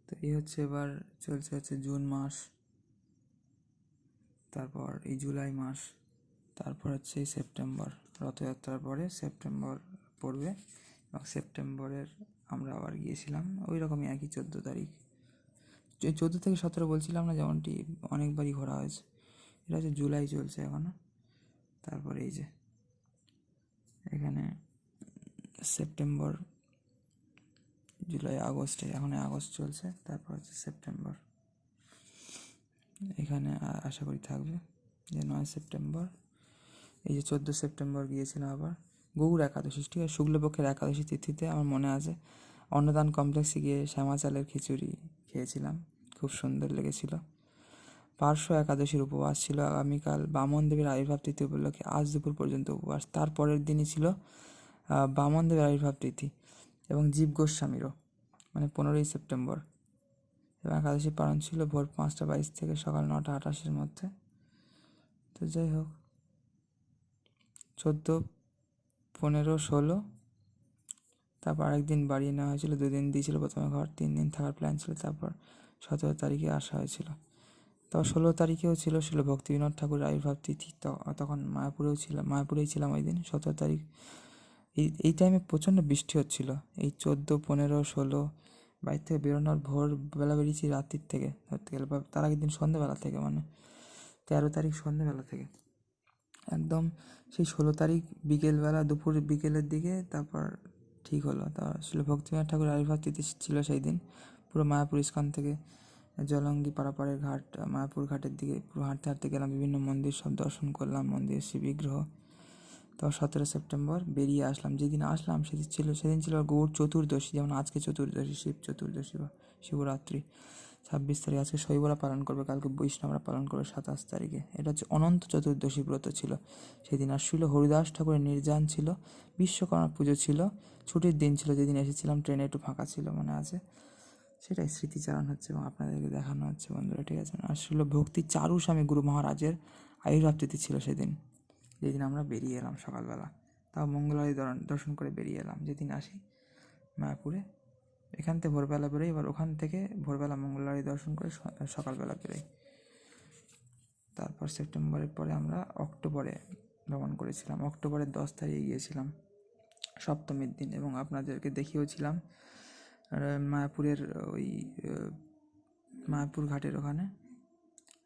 তো এই হচ্ছে এবার চলছে হচ্ছে জুন মাস, তারপর এই জুলাই মাস, তারপর হচ্ছে এই সেপ্টেম্বর। রথযাত্রার পরে সেপ্টেম্বর পড়বে, এবং সেপ্টেম্বরের আমরা আবার গিয়েছিলাম ওই রকমই একই 14 তারিখ। 14 থেকে 17 বলছিলাম না, যেমনটি অনেকবারই ঘোরা হয়েছে। এটা হচ্ছে জুলাই চলছে এখনও। তারপরে এই যে এখানে সেপ্টেম্বর, জুলাই, আগস্টে, এখন আগস্ট চলছে, তারপর হচ্ছে সেপ্টেম্বর। এখানে আশা করি থাকবে যে 9 সেপ্টেম্বর। এই যে 14 সেপ্টেম্বর গিয়েছিলাম আবার গৌর একাদশী, ঠিক আছে, শুক্লপক্ষের একাদশী তিথিতে। আমার মনে আছে অন্নদান কমপ্লেক্সে গিয়ে শ্যামা চালের খিচুড়ি খেয়েছিলাম, খুব সুন্দর লেগেছিল। পার্শ্ব একাদশীর উপবাস ছিল আগামীকাল। বামন দেবের আবির্ভাব তিথি উপলক্ষে আজ দুপুর পর্যন্ত উপবাস। তারপরের দিনই ছিল বামন দেবের আবির্ভাব তিথি, এবং জীব গোস্বামীরও, মানে 15ই সেপ্টেম্বর। এবং একাদশী পালন ছিল ভোর 5টা 22 থেকে সকাল 9টা 28-এর মধ্যে। তো যাই হোক, 14, 15, 16, তারপর আরেকদিন বাড়িয়ে নেওয়া হয়েছিল, 2 দিন দিয়েছিল প্রথমে ঘর, 3 দিন থাকার প্ল্যান ছিল। তারপর 17 তারিখে আসা হয়েছিল। তারপর 16 তারিখেও ছিল ভক্তিবিনোদ ঠাকুরের আবির্ভাব তিথি, তখন মায়াপুরেই ছিলাম ওই দিন। 17 তারিখ এই টাইমে প্রচণ্ড বৃষ্টি হচ্ছিল। এই 14, 15, 16 বাড়ির থেকে বেরোনোর ভোরবেলা বেরিয়েছি, রাত্রির থেকে ধরতে গেলে, বা তার আগের দিন সন্ধ্যেবেলা থেকে, মানে 13 তারিখ সন্ধ্যেবেলা থেকে একদম সেই 16 তারিখ বিকেলবেলা, দুপুর বিকেলের দিকে তারপর ঠিক হলো। তারপর ভক্তিবিনোদ ঠাকুরের আবির্ভাব তিথি ছিল সেই দিন। পুরো মায়াপুর ইস্কন থেকে জলঙ্গি পারাপাড়ের ঘাট, মায়াপুর ঘাটের দিকে পুরো হাঁটতে হাঁটতে গেলাম, বিভিন্ন মন্দির সব দর্শন করলাম, মন্দিরের শিব বিগ্রহ। তো 17 সেপ্টেম্বর বেরিয়ে আসলাম। যেদিন আসলাম সেদিন ছিল গৌর চতুর্দশী, যেমন আজকে চতুর্দশী, শিব চতুর্দশী বা শিবরাত্রি। 26 তারিখ আজকে শৈবরা পালন করবে, কালকে বৈষ্ণবরা পালন করবে 27 তারিখে। এটা হচ্ছে অনন্ত চতুর্দশী ব্রত ছিল সেদিন। আর ছিল হরিদাস ঠাকুরের নির্যান ছিল, বিশ্বকর্মা পুজো ছিল, ছুটির দিন ছিল। যেদিন এসেছিলাম ট্রেনে একটু ফাঁকা ছিল, মনে আছে। সেটাই স্মৃতিচারণ হচ্ছে এবং আপনাদেরকে দেখানো হচ্ছে বন্ধুরা, ঠিক আছে। আর ছিল ভক্তি চারু স্বামী গুরু মহারাজের আবির্ভাব তিথি ছিল সেদিন, যেদিন আমরা বেরিয়ে এলাম সকালবেলা। তাও মঙ্গলবারে দর্শন করে বেরিয়ে এলাম যেদিন আসি মায়াপুরে। এখান থেকে ভোরবেলা বেরোই, এবার ওখান থেকে ভোরবেলা মঙ্গলবারে দর্শন করে সকালবেলা বেরোই। তারপর সেপ্টেম্বরের পরে আমরা অক্টোবরে ভ্রমণ করেছিলাম। অক্টোবরের 10 তারিখে গিয়েছিলাম, সপ্তমীর দিন, এবং আপনাদেরকে দেখিয়েওছিলাম মায়াপুরের ওই মায়াপুর ঘাটের ওখানে,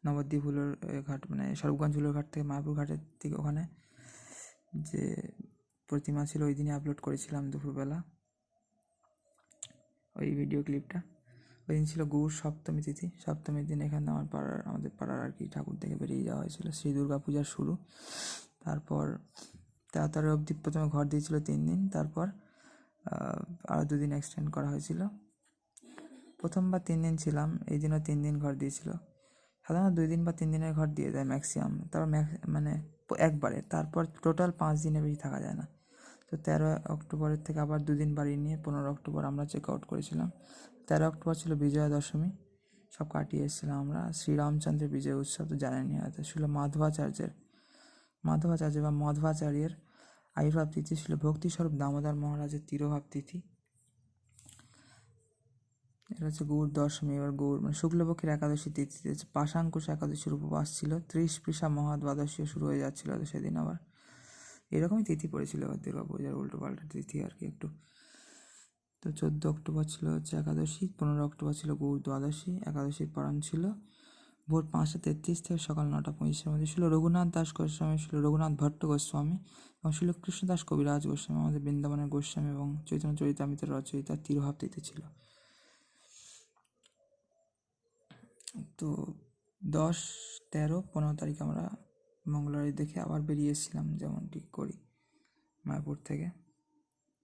নবদ্বীপ হুলোর ঘাট, মানে স্বরূপগঞ্জ হুলোর ঘাট থেকে মায়াপুর ঘাটের দিকে ওখানে যে প্রতিমা ছিল, ওই দিনই আপলোড করেছিলাম দুপুরবেলা ওই ভিডিও ক্লিপটা। ওই দিন ছিল গৌর সপ্তমী তিথি। সপ্তমীর দিন এখানে আমাদের পাড়ার আর কি ঠাকুর থেকে বেরিয়ে যাওয়া হয়েছিল, শ্রী দুর্গা পূজার শুরু। তারপর 13 অবধি প্রথমে ঘর দিয়েছিল 3 দিন, তারপর আরও 2 দিন এক্সটেন্ড করা হয়েছিল। প্রথমবার 3 দিন ছিলাম, এই দিনও 3 দিন ঘর দিয়েছিল। সাধারণত 2 দিন বা 3 দিনের ঘর দিয়ে দেয় ম্যাক্সিমাম, তারপর মানে একবারে, তারপর টোটাল 5 দিনের বেশি থাকা যায় না। তো 13 অক্টোবরের থেকে আবার 2 দিন বাড়িয়ে নিয়ে 15 অক্টোবর আমরা চেক আউট করেছিলাম। 13 অক্টোবর ছিল বিজয়া দশমী, সব কাটিয়ে এসেছিলাম আমরা। শ্রীরামচন্দ্রের বিজয় উৎসব তো জানেনই হয়তো। ছিল মাধবাচার্য বা মধ্বাচার্যের আবির্ভাব তিথি, ছিল ভক্তিস্বরূপ দামোদর মহারাজের তিরোভাব তিথি। এটা হচ্ছে গৌর দশমী। এবার গৌর মানে শুক্লপক্ষের একাদশী তিথিতে পাশাঙ্কুশ একাদশীর উপবাস ছিল। 30 পৃষা মহাদ্বাদশীও শুরু হয়ে যাচ্ছিল সেদিন। আবার এরকমই তিথি পড়েছিল দুর্গা পূজার, উল্টো পাল্টা তিথি আর কি একটু। তো 14 অক্টোবর ছিল হচ্ছে একাদশী, 15 অক্টোবর ছিল গৌর দ্বাদশী। একাদশীর পালন ছিল ভোর 5টা 33 থেকে সকাল 9টা 25-এর মধ্যে। ছিল রঘুনাথ দাস গোস্বামী, ছিল রঘুনাথ ভট্ট গোস্বামী, এবং ছিল কৃষ্ণদাস কবিরাজ গোস্বামী, আমাদের বৃন্দাবনের গোস্বামী, এবং চৈতন্য চরিতামৃতের রচয়িতা তিরোভাব তিথি ছিল। তো 10, 13, 15 তারিখ আমরা মঙ্গলবারে দেখে আবার বেরিয়ে এসেছিলাম, যেমন ঠিক করি মায়াপুর থেকে।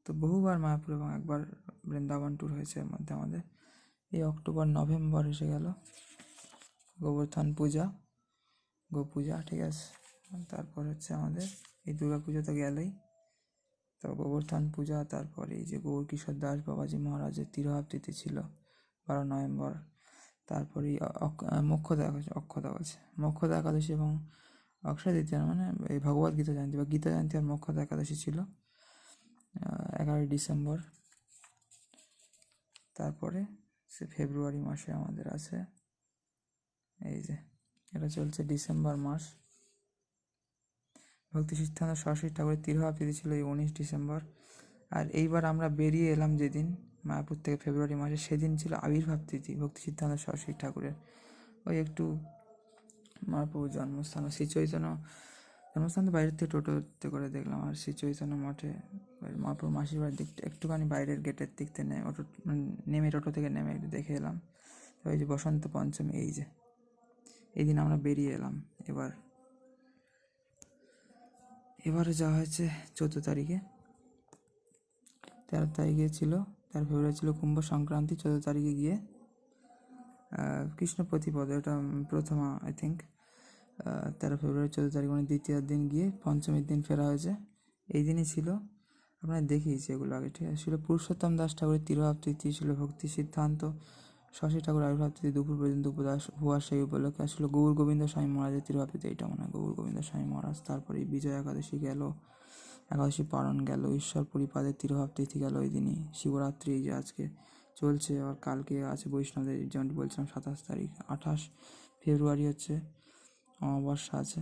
তো বহুবার মায়াপুর এবং একবার বৃন্দাবন ট্যুর হয়েছে এর মধ্যে আমাদের। এই অক্টোবর নভেম্বর এসে গেল, গোবর্ধন পূজা, গোপূজা, ঠিক আছে। তারপর হচ্ছে আমাদের এই দুর্গা পুজো তো গেলেই, তো গোবর্ধন পূজা, তারপরে এই যে গৌর কিশোর দাস বাবাজি মহারাজের তিরোভাব তিথি ছিল 12 নভেম্বর। তারপরে মোক্ষদা একাদশী এবং অক্ষয় তৃতীয়া, মানে এই ভগবদ গীতা জয়ন্তী বা গীতা জয়ন্তী আর মোক্ষদা একাদশী ছিল 11 ডিসেম্বর। তারপরে সে ফেব্রুয়ারি মাসে আমাদের আছে। এই যে এটা চলছে ডিসেম্বর মাস। ভক্তি সিদ্ধান্ত সরস্বতী ঠাকুরের তিরোভাব তিথি ছিল এই 19 ডিসেম্বর। আর এইবার আমরা বেরিয়ে এলাম যেদিন মায়াপুর থেকে ফেব্রুয়ারি মাসে, সেদিন ছিল আবির্ভাব তিথি ভক্তি সিদ্ধান্ত সরস্বতী ঠাকুরের। ওই একটু মহাপ্রভুর জন্মস্থান, শ্রী চৈতন্য জন্মস্থান তো বাইরের থেকে টোটোতে করে দেখলাম। আর শ্রী চৈতন্য মঠে মহাপ্রভু মাসির বাড়ির দিকটা একটুখানি বাইরের গেটের দিক থেকে নেমে টোটো থেকে নেমে একটু দেখে এলাম। তো এই যে বসন্ত পঞ্চমী, এই দিন আমরা বেরিয়ে এলাম। এবারে যাওয়া হয়েছে 14 তারিখে। 13 তারিখে ছিল, 13 ফেব্রুয়ারি ছিল কুম্ভ সংক্রান্তি। 14 তারিখে গিয়ে কৃষ্ণ প্রতিপদ, এটা প্রথমা আই থিঙ্ক। 13 ফেব্রুয়ারি 14 তারিখ মানে দ্বিতীয় দিন গিয়ে পঞ্চমীর দিন ফেরা হয়েছে। এই দিনই ছিল, আপনারা দেখিয়েছি এগুলো আগে, ঠিক আছে। ছিল পুরুষোত্তম দাস ঠাকুরের তিরোভাব তিথি, ছিল ভক্তি সিদ্ধান্ত সরস্বতী ঠাকুর আবির্ভাব তিথি, দুপুর পর্যন্ত উপবাস সেই উপলক্ষে আসলে গৌর গোবিন্দ স্বামী মহারাজের তিরোভাব তিথি, এইটা মনে হয় গৌর গোবিন্দ স্বামী মহারাজ। তারপরে বিজয়া একাদশী গেল, একাদশী পালন গেল, ঈশ্বর পরিপাদের তিরোভাব তিথি গেল ওই দিনই। শিবরাত্রি এই যে আজকে চলছে, আর কালকে আছে বৈষ্ণবদের, যেমন বলছিলাম 27 তারিখ। 28 ফেব্রুয়ারি হচ্ছে অমাবস্যা আছে।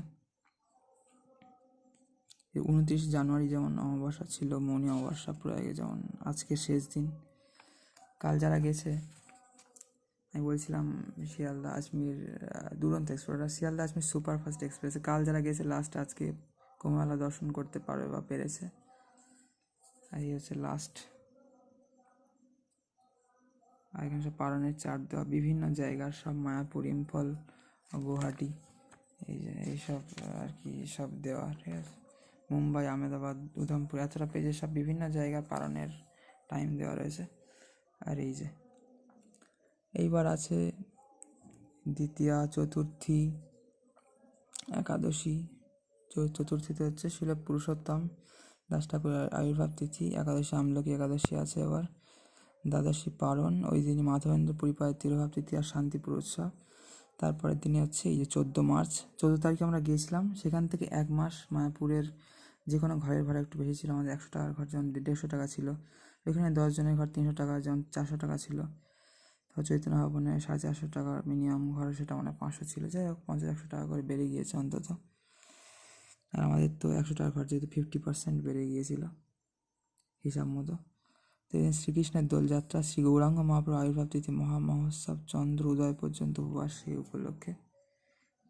29 জানুয়ারি যেমন অমাবস্যা ছিল, মৌনী অমাবস্যা প্রয়াগে, যেমন আজকে শেষ দিন। কাল যারা গেছে, আমি বলছিলাম শিয়ালদা আজমির দুরন্ত এক্সপ্রেস, শিয়ালদা আজমির সুপারফাস্ট এক্সপ্রেসে কাল যারা গেছে লাস্ট আজকে কুম্ভমেলা দর্শন করতে পারবে বা পেরেছে। এই হচ্ছে লাস্ট। আর এখানে সব পালনের চার্ট দেওয়া, বিভিন্ন জায়গার সব, মায়াপুর, ইম্ফল, গুয়াহাটি, এই যে এইসব আর কি সব দেওয়া, ঠিক আছে। মুম্বাই, আহমেদাবাদ, উধমপুর, এতটা পেজে সব বিভিন্ন জায়গার পালনের টাইম দেওয়া রয়েছে। আর এই যে এইবার আছে দ্বিতীয়া, চতুর্থী, একাদশী। চতুর্থীতে হচ্ছে ছিল পুরুষোত্তম দাস ঠাকুরের আবির্ভাব তিথি, একাদশী আমলকি একাদশী আছে। আবার দ্বাদশী পালন, ওই দিনই মাধবেন্দ্র পরিপাদের তিরোভাব তিথি আর শান্তিপুর উৎসব। তারপরের দিনে হচ্ছে এই যে 14 মার্চ। 14 তারিখে আমরা গিয়েছিলাম, সেখান থেকে 1 মাস মায়াপুরের যে কোনো ঘরের ভাড়া একটু বেশি ছিল আমাদের। 100 টাকার ঘর যেমন 150 টাকা ছিল, ওইখানে 10 জনের ঘর 300 টাকা, যেমন 400 টাকা ছিল। তো চৈতন্য ভবনে 450 টাকার মিনিমাম ঘর, সেটা মানে 500 ছিল। যাই হোক 50-100 টাকা করে বেড়ে গিয়েছে অন্তত। আর আমাদের তো 100 টাকার ঘর যেহেতু 50% বেড়ে গিয়েছিল হিসাব মতো। তো শ্রীকৃষ্ণের দোলযাত্রা, শ্রী গৌরাঙ্গ মহাপ্রভু আবির্ভাব তিথি, মহামহোৎসব, চন্দ্র উদয় পর্যন্ত উপবাস সেই উপলক্ষে।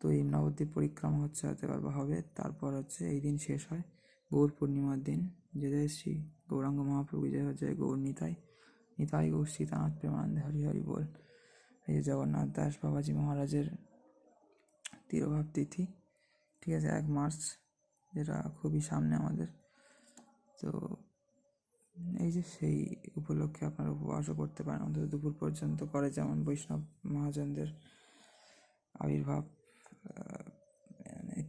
তো এই নবদ্বীপ পরিক্রমা হচ্ছে, হতে পারবে হবে। তারপর হচ্ছে এই দিন শেষ হয় গৌর পূর্ণিমার দিন। যে জয় শ্রী গৌরাঙ্গ মহাপ্রভু, জয় জয় গৌর নিতাই, নিতাই গৌর সীতানাথ প্রেমানন্দে হরি হরি বল। এই যে জগন্নাথ দাস বাবাজি মহারাজের তিরোভাব তিথি, ঠিক আছে, 1 মার্চ, যেটা খুবই সামনে আমাদের। তো এই যে সেই উপলক্ষে আপনারা উপবাসও করতে পারেন, অন্তত দুপুর পর্যন্ত করে, যেমন বৈষ্ণব মহাজনদের আবির্ভাব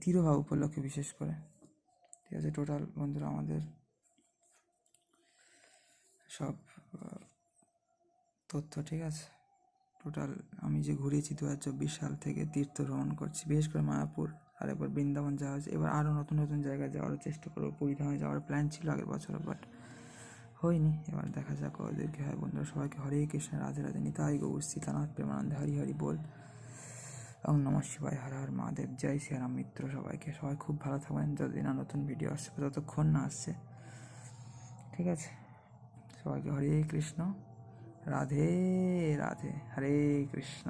তিরোভাব উপলক্ষে বিশেষ করে, ঠিক আছে। টোটাল বন্ধুরা আমাদের সব তথ্য, ঠিক আছে। টোটাল আমি যে ঘুরেছি 2024 সাল থেকে তীর্থ ভ্রমণ করছি, বিশেষ করে মায়াপুর, আর একবার বৃন্দাবন যাওয়া হয়েছে। এবার আরও নতুন নতুন জায়গায় যাওয়ার চেষ্টা করবো। পুরীধামে যাওয়ার প্ল্যান ছিল আগের বছর, বাট হয়নি। এবার দেখা যাক ওদের কী হয়। বন্ধুরা সবাইকে হরে কৃষ্ণ, রাধে রাধে, নিতাই গৌর সীতানাথ প্রেমানন্দে হরি হরি বল। ওম নমঃ শিবায়, হর হর মহাদেব, জয় শ্রীরাম মিত্র। সবাই খুব ভালো থাকবেন। যতদিন না নতুন ভিডিও আসছে, ততক্ষণ না আসছে, ঠিক আছে। সবাইকে হরে কৃষ্ণ, রাধে রাধে, হরে কৃষ্ণ।